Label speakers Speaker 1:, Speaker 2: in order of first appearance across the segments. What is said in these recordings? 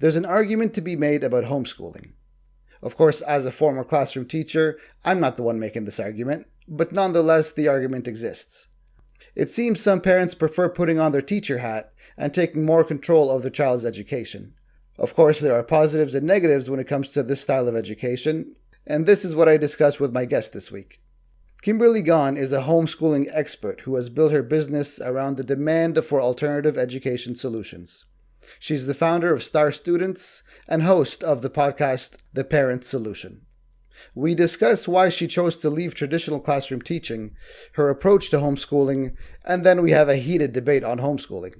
Speaker 1: There's an argument to be made about homeschooling. Of course, as a former classroom teacher, I'm not the one making this argument, but nonetheless, the argument exists. It seems some parents prefer putting on their teacher hat and taking more control of their child's education. Of course, there are positives and negatives when it comes to this style of education, and this is what I discussed with my guest this week. Kimberly Gawne is a homeschooling expert who has built her business around the demand for alternative education solutions. She's the founder of Star Students and host of the podcast The Parent Solution. We discuss why she chose to leave traditional classroom teaching, her approach to homeschooling, and then we have a heated debate on homeschooling.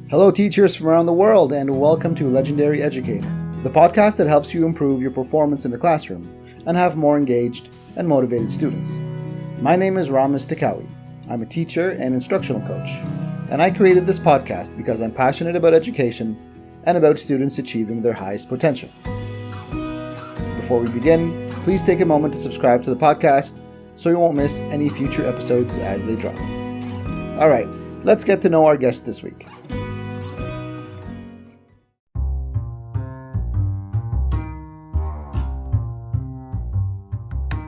Speaker 1: Hello, teachers from around the world, and welcome to Legendary Educator, the podcast that helps you improve your performance in the classroom and have more engaged and motivated students. My name is Ramis Takawi. I'm a teacher and instructional coach, and I created this podcast because I'm passionate about education and about students achieving their highest potential. Before we begin, please take a moment to subscribe to the podcast so you won't miss any future episodes as they drop. All right, let's get to know our guest this week.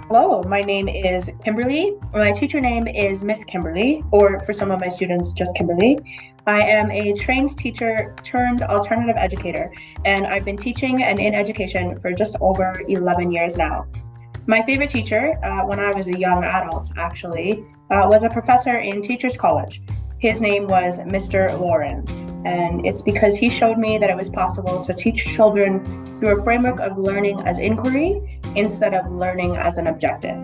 Speaker 2: Hello, my name is Kimberly. My teacher name is Miss Kimberly, or for some of my students, just Kimberly. I am a trained teacher turned alternative educator, and I've been teaching and in education for just over 11 years now. My favorite teacher, when I was a young adult actually, was a professor in Teachers College. His name was Mr. Lauren, and it's because he showed me that it was possible to teach children through a framework of learning as inquiry instead of learning as an objective.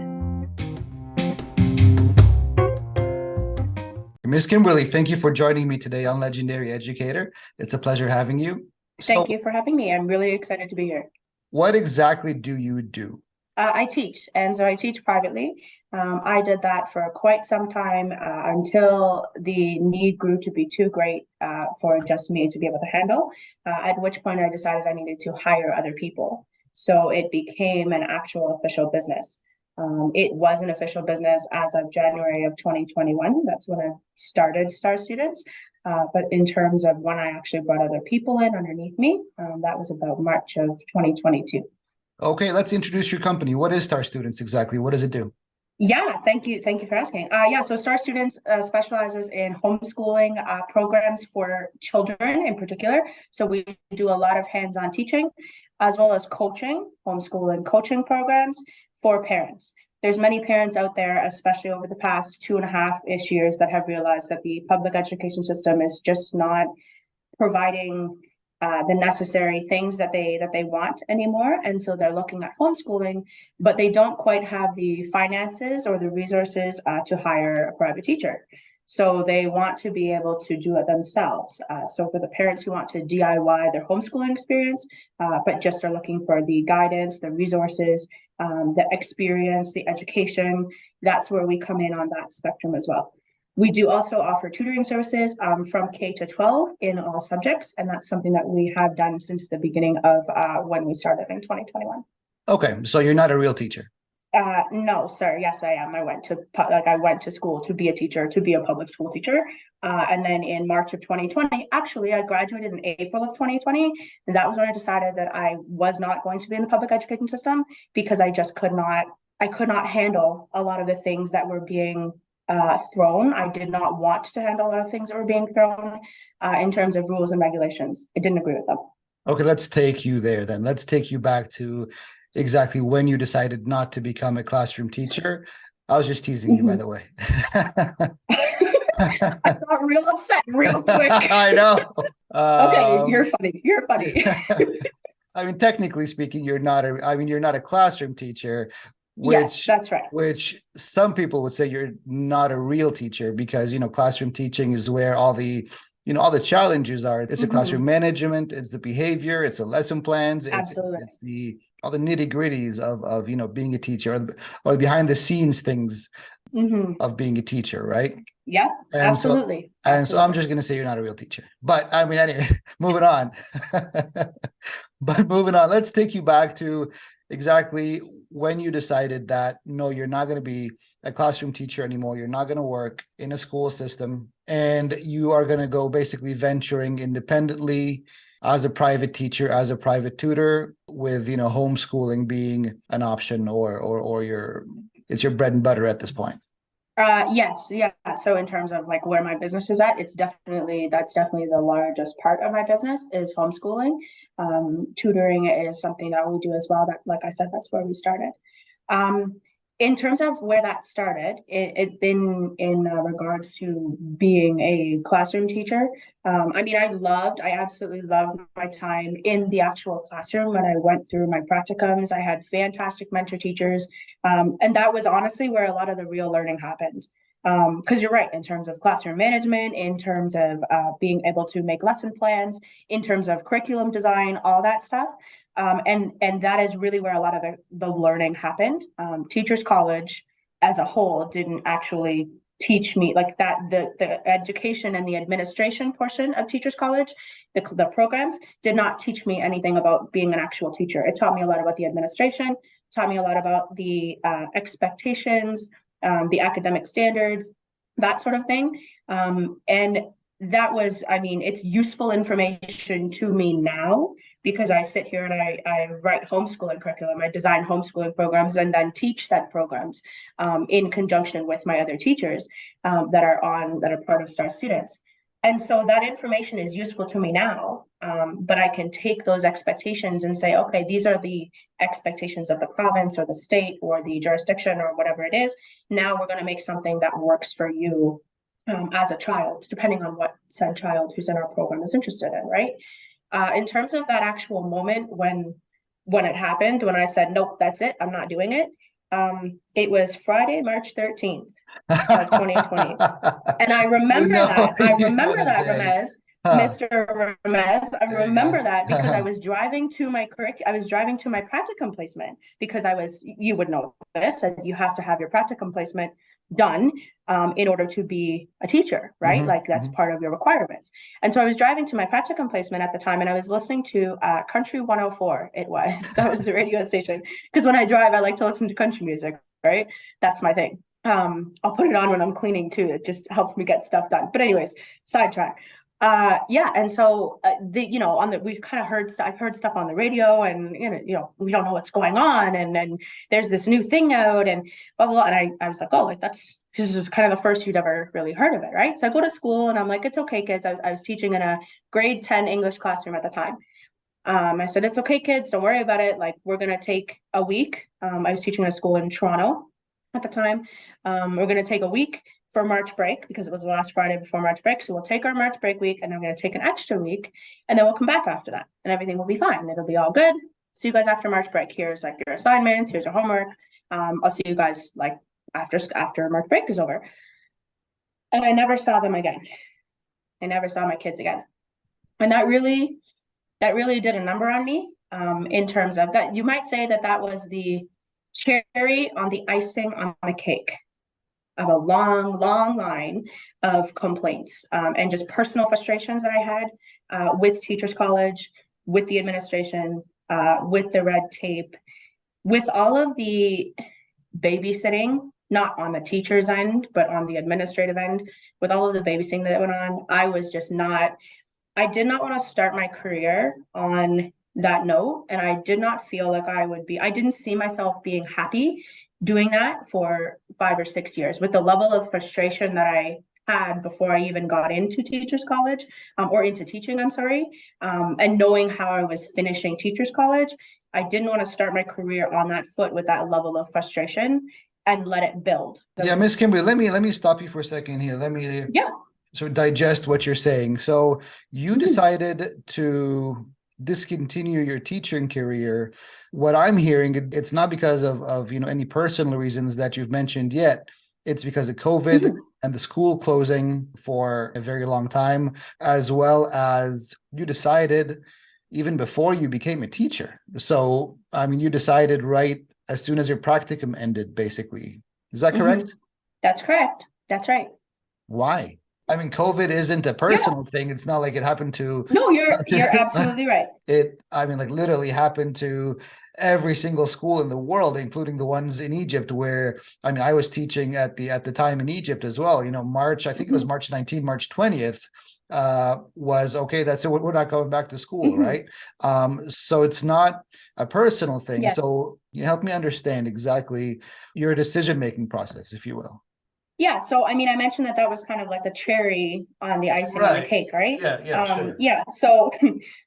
Speaker 1: Ms. Kimberly, thank you for joining me today on Legendary Educator. It's a pleasure having you.
Speaker 2: Thank you for having me. I'm really excited to be here.
Speaker 1: What exactly do you do?
Speaker 2: I teach, and so I teach privately. I did that for quite some time until the need grew to be too great for just me to be able to handle, at which point I decided I needed to hire other people. So it became an actual official business. It was an official business as of January of 2021. That's when I started Star Students. But in terms of when I actually brought other people in underneath me, that was about March of 2022.
Speaker 1: Okay, let's introduce your company. What is Star Students exactly? What does it do?
Speaker 2: Yeah, thank you. Thank you for asking. So Star Students specializes in homeschooling programs for children in particular. So we do a lot of hands-on teaching, as well as coaching, homeschooling coaching programs for parents. There's many parents out there, especially over the past 2.5-ish years, that have realized that the public education system is just not providing the necessary things that they want anymore, and so they're looking at homeschooling, but they don't quite have the finances or the resources to hire a private teacher. So they want to be able to do it themselves. So for the parents who want to DIY their homeschooling experience, but just are looking for the guidance, the resources, the experience, the education, that's where we come in on that spectrum as well. We do also offer tutoring services from K to 12 in all subjects, and that's something that we have done since the beginning of when we started in 2021.
Speaker 1: Okay, so you're not a real teacher?
Speaker 2: No, sir. Yes, I am. I went to school to be a teacher, to be a public school teacher, and then in March of 2020, actually, I graduated in April of 2020, and that was when I decided that I was not going to be in the public education system because I just could not handle a lot of the things that were being thrown. I did not want to handle a lot of things that were being thrown in terms of rules and regulations. I didn't agree with them.
Speaker 1: Okay, let's take you there then. Let's take you back to exactly when you decided not to become a classroom teacher. I was just teasing you, by the way.
Speaker 2: I got real upset real quick.
Speaker 1: I know.
Speaker 2: Okay, you're funny. You're funny.
Speaker 1: I mean, technically speaking, you're not a classroom teacher.
Speaker 2: Yes, that's right.
Speaker 1: Which some people would say you're not a real teacher because, classroom teaching is where all the challenges are. It's a classroom management, it's the behavior, it's the lesson plans, it's all the nitty-gritties of being a teacher or behind the scenes things of being a teacher, right?
Speaker 2: Yeah, absolutely.
Speaker 1: So I'm just going to say you're not a real teacher. But I mean, anyway, moving on. Let's take you back to exactly when you decided that, no, you're not going to be a classroom teacher anymore. You're not going to work in a school system and you are going to go basically venturing independently as a private teacher, as a private tutor, with homeschooling being an option, or it's your bread and butter at this point.
Speaker 2: Yes, yeah. So in terms of like where my business is at, that's definitely the largest part of my business is homeschooling. Tutoring is something that we do as well. That, like I said, that's where we started. Um, in terms of where that started, it in regards to being a classroom teacher. I mean, I absolutely loved my time in the actual classroom when I went through my practicums. I had fantastic mentor teachers, and that was honestly where a lot of the real learning happened. Because you're right, in terms of classroom management, in terms of being able to make lesson plans, in terms of curriculum design, all that stuff. And that is really where a lot of the learning happened. Teachers College as a whole didn't actually teach me like that. The education and the administration portion of Teachers College, the programs did not teach me anything about being an actual teacher. It taught me a lot about the administration, taught me a lot about the expectations, the academic standards, that sort of thing. And that was, I mean, it's useful information to me now because I sit here and I write homeschooling curriculum, I design homeschooling programs, and then teach said programs in conjunction with my other teachers that are part of STAR students. And so that information is useful to me now, but I can take those expectations and say, okay, these are the expectations of the province or the state or the jurisdiction or whatever it is. Now we're going to make something that works for you as a child, depending on what said child who's in our program is interested in, right? In terms of that actual moment when it happened, when I said, nope, that's it, I'm not doing it. It was Friday, March 13th of 2020. And I remember that, Ramez, Mr. Ramez, I remember that because I was driving to my practicum placement because you would know this, as you have to have your practicum placement done in order to be a teacher, right? Like that's part of your requirements. And so I was driving to my practicum placement at the time, and I was listening to Country 104. That was the radio station. Because when I drive, I like to listen to country music, right? That's my thing. I'll put it on when I'm cleaning too. It just helps me get stuff done. But anyways, sidetrack. And so we've kind of I've heard stuff on the radio, and we don't know what's going on, and then there's this new thing out, and blah blah, blah. And I was like, oh, like this is kind of the first you'd ever really heard of it, right? So I go to school and I'm like, it's okay, kids. I was teaching in a grade 10 English classroom at the time. I said, it's okay, kids, don't worry about it. Like, we're gonna take a week. I was teaching at a school in Toronto at the time. We're gonna take a week for March break because it was the last Friday before March break. So we'll take our March break week, and I'm going to take an extra week, and then we'll come back after that, and everything will be fine. It'll be all good. See you guys after March break. Here's like your assignments. Here's your homework. I'll see you guys like after March break is over. And I never saw them again. I never saw my kids again. And that really did a number on me in terms of that. You might say that was the cherry on the icing on my cake of a long line of complaints and just personal frustrations that I had with Teachers College, with the administration, with the red tape, with all of the babysitting, not on the teacher's end, but on the administrative end, with all of the babysitting that went on. I did not want to start my career on that note, and I did not feel like I didn't see myself being happy doing that for 5 or 6 years with the level of frustration that I had before I even got into Teachers College or into teaching, I'm sorry, and knowing how I was finishing Teachers College. I didn't want to start my career on that foot with that level of frustration and let it build.
Speaker 1: Yeah, Miss Kimberly, let me stop you for a second here. Let me sort of digest what you're saying. So you decided to discontinue your teaching career. What I'm hearing, it's not because of any personal reasons that you've mentioned yet. It's because of COVID and the school closing for a very long time, as well as you decided even before you became a teacher. So, I mean, you decided right as soon as your practicum ended, basically. Is that correct?
Speaker 2: That's correct. That's right.
Speaker 1: Why? I mean, COVID isn't a personal thing. It's not like it happened to...
Speaker 2: No, you're absolutely right.
Speaker 1: It, I mean, like literally happened to every single school in the world, including the ones in Egypt, where I mean, I was teaching at the time in Egypt as well. You know, March, I think it was March 19th, March 20th, was okay. That's it. We're not going back to school, right? So it's not a personal thing.
Speaker 2: Yes.
Speaker 1: So you help me understand exactly your decision-making process, if you will.
Speaker 2: Yeah, so I mean, I mentioned that that was kind of like the cherry on the icing on the
Speaker 1: Right.
Speaker 2: cake, right?
Speaker 1: Yeah, sure.
Speaker 2: Yeah, so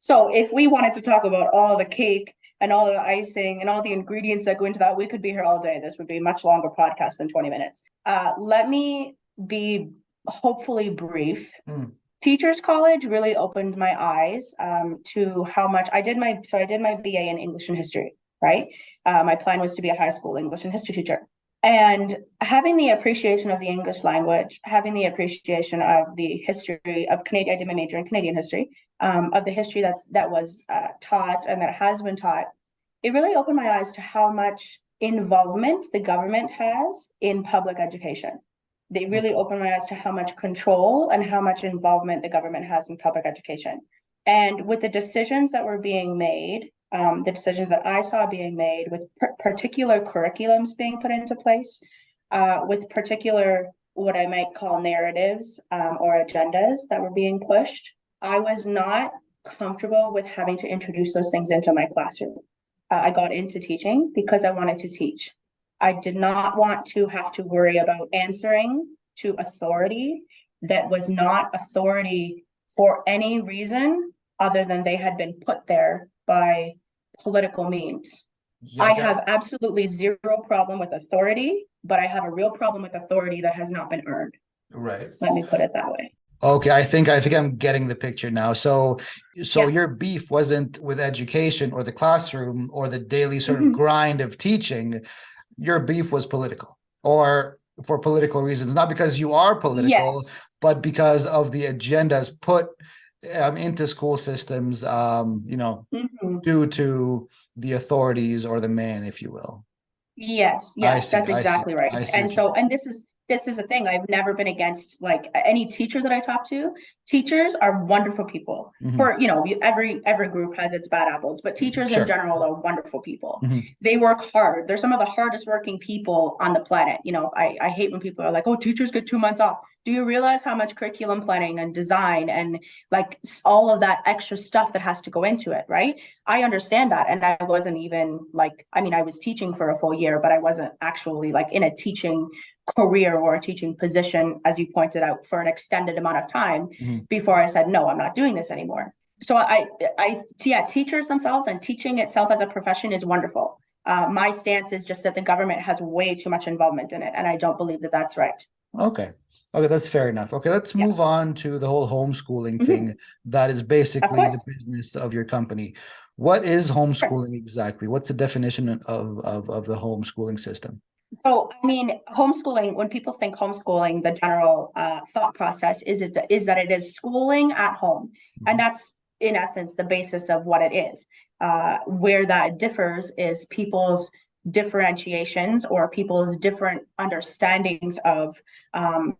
Speaker 2: so if we wanted to talk about all the cake and all the icing and all the ingredients that go into that, we could be here all day. This would be a much longer podcast than 20 minutes. Let me be hopefully brief. Teachers College really opened my eyes to how much I did my BA in English and history, right? My plan was to be a high school English and history teacher. And having the appreciation of the English language, having the appreciation of the history of Canadian, I did my major in Canadian history, of the history that was taught and that has been taught, it really opened my eyes to how much involvement the government has in public education. They really opened my eyes to how much control and how much involvement the government has in public education. And with the decisions that were being made, the decisions that I saw being made with particular curriculums being put into place, with particular what I might call narratives or agendas that were being pushed, I was not comfortable with having to introduce those things into my classroom. I got into teaching because I wanted to teach. I did not want to have to worry about answering to authority that was not authority for any reason other than they had been put there by political means. Yeah, I have absolutely zero problem with authority, but I have a real problem with authority that has not been earned.
Speaker 1: Right.
Speaker 2: Let me put it that way.
Speaker 1: Okay, I think I'm getting the picture now. So yes. Your beef wasn't with education or the classroom or the daily sort of grind of teaching. Your beef was political, or for political reasons, not because you are political, yes, but because of the agendas put into school systems, due to the authorities or the man, if you will.
Speaker 2: Yes, that's exactly right. And so, and this is the thing. I've never been against like any teachers that I talk to. Teachers are wonderful people. For every group has its bad apples, but teachers in general are wonderful people. They work hard. They're some of the hardest working people on the planet. I hate when people are like, "Oh, teachers get 2 months off." Do you realize how much curriculum planning and design and like all of that extra stuff that has to go into it, right? I understand that. And I wasn't even like, I mean, I was teaching for a full year, but I wasn't actually like in a teaching career or a teaching position, as you pointed out, for an extended amount of time before I said, no, I'm not doing this anymore. So teachers themselves and teaching itself as a profession is wonderful. My stance is just that the government has way too much involvement in it. And I don't believe that that's right.
Speaker 1: Okay, that's fair enough. Okay, let's move on to the whole homeschooling thing. That is basically the business of your company. What is homeschooling exactly? What's the definition of the homeschooling system?
Speaker 2: So, I mean, homeschooling, when people think homeschooling, the general thought process is that it is schooling at home. And that's, in essence, the basis of what it is. Where that differs is people's differentiations or people's different understandings of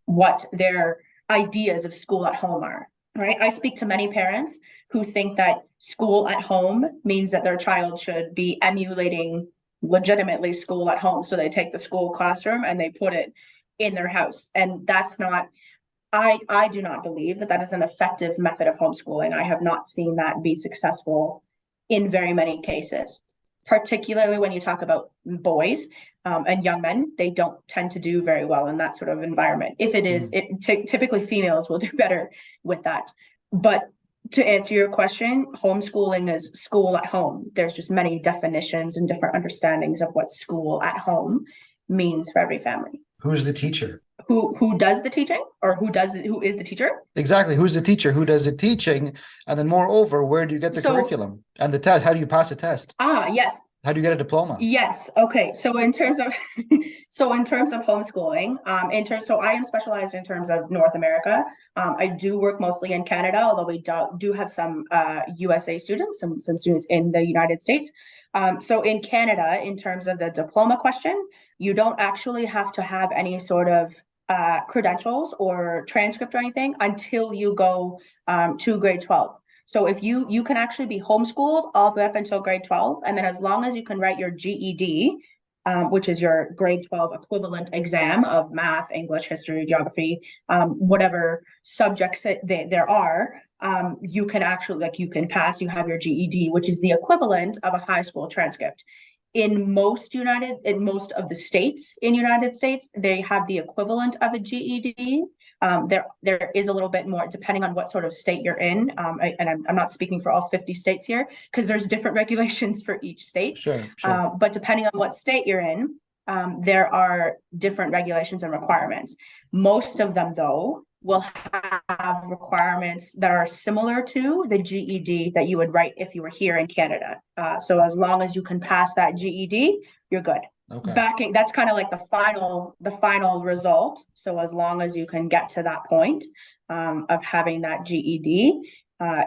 Speaker 2: what their ideas of school at home are, right? I speak to many parents who think that school at home means that their child should be emulating legitimately school at home. So they take the school classroom and they put it in their house. And that's not, I do not believe that that is an effective method of homeschooling. I have not seen that be successful in very many cases, particularly when you talk about boys and young men. They don't tend to do very well in that sort of environment. If it is, typically females will do better with that. But to answer your question, homeschooling is school at home. There's just many definitions and different understandings of what school at home means for every family.
Speaker 1: Who's the teacher?
Speaker 2: Who does the teaching, or who is the teacher?
Speaker 1: Exactly. Who's the teacher? Who does the teaching? And then moreover, where do you get the curriculum and the test? How do you pass a test?
Speaker 2: Yes.
Speaker 1: How do you get a diploma?
Speaker 2: Yes. Okay. So in terms of homeschooling, so I am specialized in terms of North America. I do work mostly in Canada, although we do have some USA students, some students in the United States. So in Canada, in terms of the diploma question, you don't actually have to have any sort of credentials or transcript or anything until you go to grade 12. So if you can actually be homeschooled all the way up until grade 12, and then as long as you can write your GED, which is your grade 12 equivalent exam of math, English, history, geography, whatever subjects that there are, you can actually, like, you can pass, you have your GED, which is the equivalent of a high school transcript. In most of the states in United States, they have the equivalent of a GED. There is a little bit more depending on what sort of state you're in. And I'm not speaking for all 50 states here because there's different regulations for each state.
Speaker 1: Sure.
Speaker 2: But depending on what state you're in, there are different regulations and requirements. Most of them, though, will have requirements that are similar to the GED that you would write if you were here in Canada. So as long as you can pass that GED, you're good. Okay. That's kind of like the final result. So as long as you can get to that point of having that GED,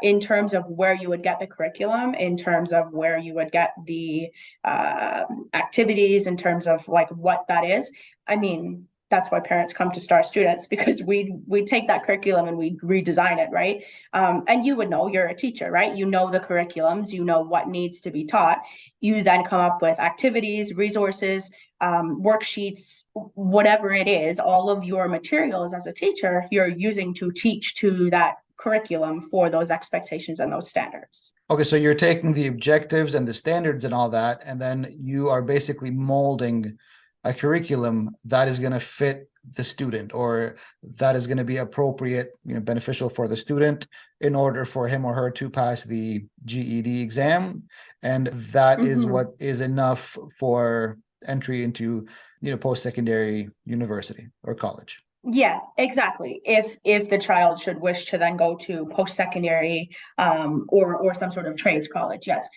Speaker 2: in terms of where you would get the curriculum, in terms of where you would get the activities, in terms of like what that is, I mean, that's why parents come to Star Students, because we take that curriculum and we redesign it, right? And you would know, you're a teacher, right? You know the curriculums, you know what needs to be taught. You then come up with activities, resources, worksheets, whatever it is, all of your materials as a teacher, you're using to teach to that curriculum for those expectations and those standards.
Speaker 1: Okay, so you're taking the objectives and the standards and all that, and then you are basically molding a curriculum that is going to fit the student, or that is going to be appropriate, beneficial for the student in order for him or her to pass the GED exam. And that is what is enough for entry into, post-secondary university or college.
Speaker 2: Yeah, exactly. If the child should wish to then go to post-secondary or some sort of trades college, yes.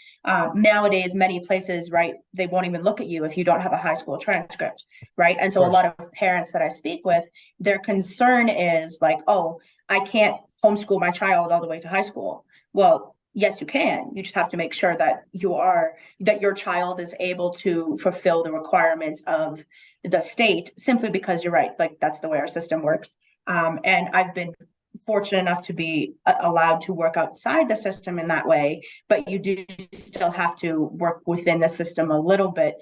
Speaker 2: Nowadays, many places, right, they won't even look at you if you don't have a high school transcript, right? And so a lot of parents that I speak with, their concern is like, oh, I can't homeschool my child all the way to high school. Well, yes, you can. You just have to make sure that your child is able to fulfill the requirements of the state, simply because you're right, like that's the way our system works. And I've been fortunate enough to be allowed to work outside the system in that way, but you do still have to work within the system a little bit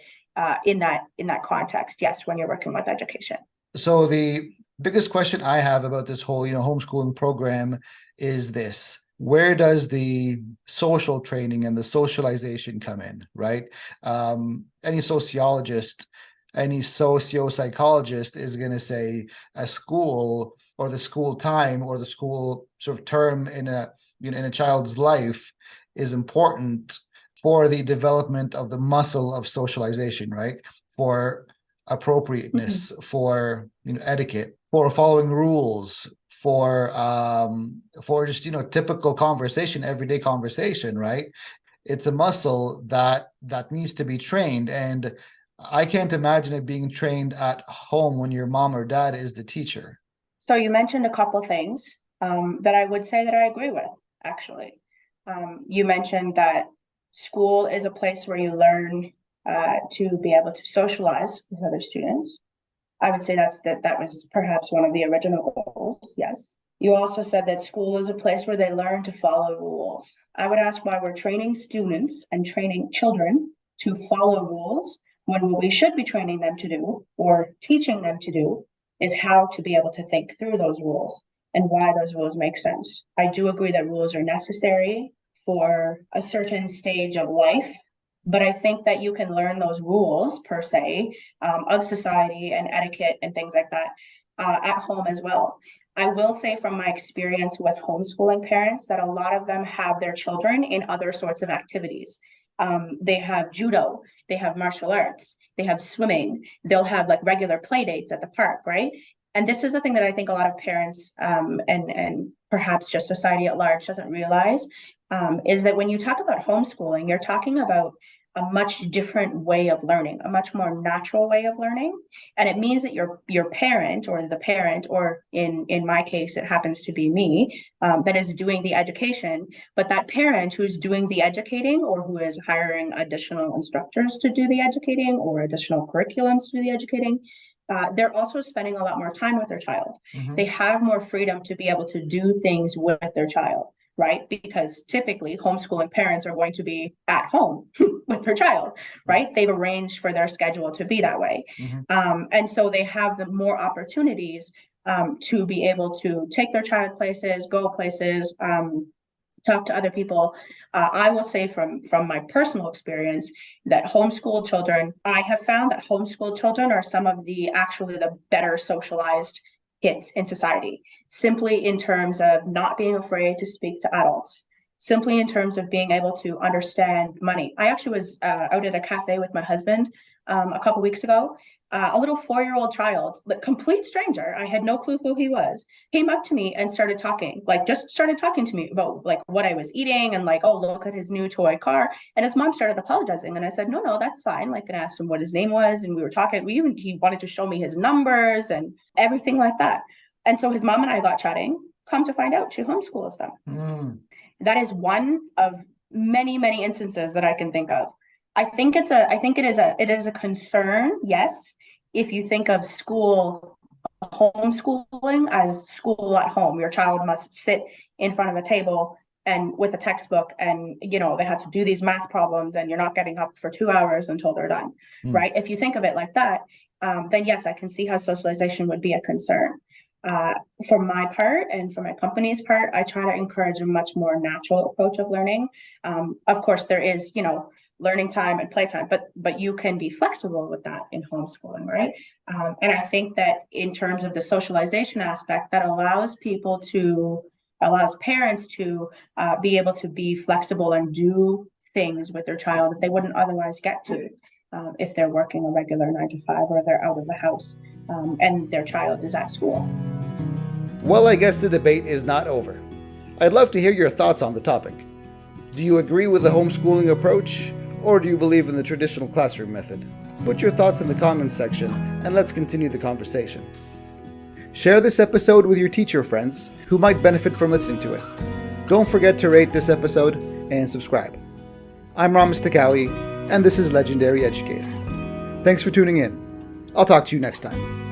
Speaker 2: in that context, yes, when you're working with education.
Speaker 1: So the biggest question I have about this whole homeschooling program is this: where does the social training and the socialization come in, right? Any sociologist, any socio-psychologist is going to say a school, or the school time, or the school sort of term in a child's life is important for the development of the muscle of socialization, right? For appropriateness, for etiquette, for following rules, for just typical conversation, everyday conversation, right? It's a muscle that needs to be trained, and I can't imagine it being trained at home when your mom or dad is the teacher.
Speaker 2: So you mentioned a couple things that I would say that I agree with, actually. You mentioned that school is a place where you learn to be able to socialize with other students. I would say that was perhaps one of the original goals, yes. You also said that school is a place where they learn to follow rules. I would ask why we're training students and training children to follow rules, when what we should be training them to do, or teaching them to do, is how to be able to think through those rules and why those rules make sense. I do agree that rules are necessary for a certain stage of life, but I think that you can learn those rules, per se, of society and etiquette and things like that at home as well. I will say from my experience with homeschooling parents that a lot of them have their children in other sorts of activities. They have judo, they have martial arts, they have swimming, they'll have like regular play dates at the park, right? And this is the thing that I think a lot of parents and perhaps just society at large doesn't realize, is that when you talk about homeschooling, you're talking about a much different way of learning, a much more natural way of learning. And it means that your parent, or the parent, or in my case, it happens to be me, that is doing the education, but that parent who's doing the educating, or who is hiring additional instructors to do the educating, or additional curriculums to do the educating, they're also spending a lot more time with their child. They have more freedom to be able to do things with their child. right? Because typically homeschooling parents are going to be at home with their child, right? They've arranged for their schedule to be that way. And so they have the more opportunities to be able to take their child places, go places, talk to other people. I will say from my personal experience that homeschool children, I have found that homeschool children are some of the better socialized kids in society, simply in terms of not being afraid to speak to adults, simply in terms of being able to understand money. I actually was out at a cafe with my husband a couple weeks ago. A little 4-year-old child, like complete stranger, I had no clue who he was, came up to me and started talking to me about like what I was eating and like, oh, look at his new toy car. And his mom started apologizing. And I said, no, that's fine. Like, and I asked him what his name was. And we were talking, he wanted to show me his numbers and everything like that. And so his mom and I got chatting. Come to find out, she homeschools them. That is one of many, many instances that I can think of. I think it is a concern, yes, if you think of homeschooling as school at home. Your child must sit in front of a table and with a textbook, and they have to do these math problems, and you're not getting up for 2 hours until they're done, right? If you think of it like that, then yes, I can see how socialization would be a concern. For my part and for my company's part, I try to encourage a much more natural approach of learning. Of course, there is, learning time and playtime, but you can be flexible with that in homeschooling, right? And I think that in terms of the socialization aspect, that allows parents to be able to be flexible and do things with their child that they wouldn't otherwise get to if they're working a regular 9 to 5 or they're out of the house and their child is at school.
Speaker 1: Well, I guess the debate is not over. I'd love to hear your thoughts on the topic. Do you agree with the homeschooling approach, or do you believe in the traditional classroom method? Put your thoughts in the comments section, and let's continue the conversation. Share this episode with your teacher friends who might benefit from listening to it. Don't forget to rate this episode and subscribe. I'm Ramis Takawi, and this is Legendary Educator. Thanks for tuning in. I'll talk to you next time.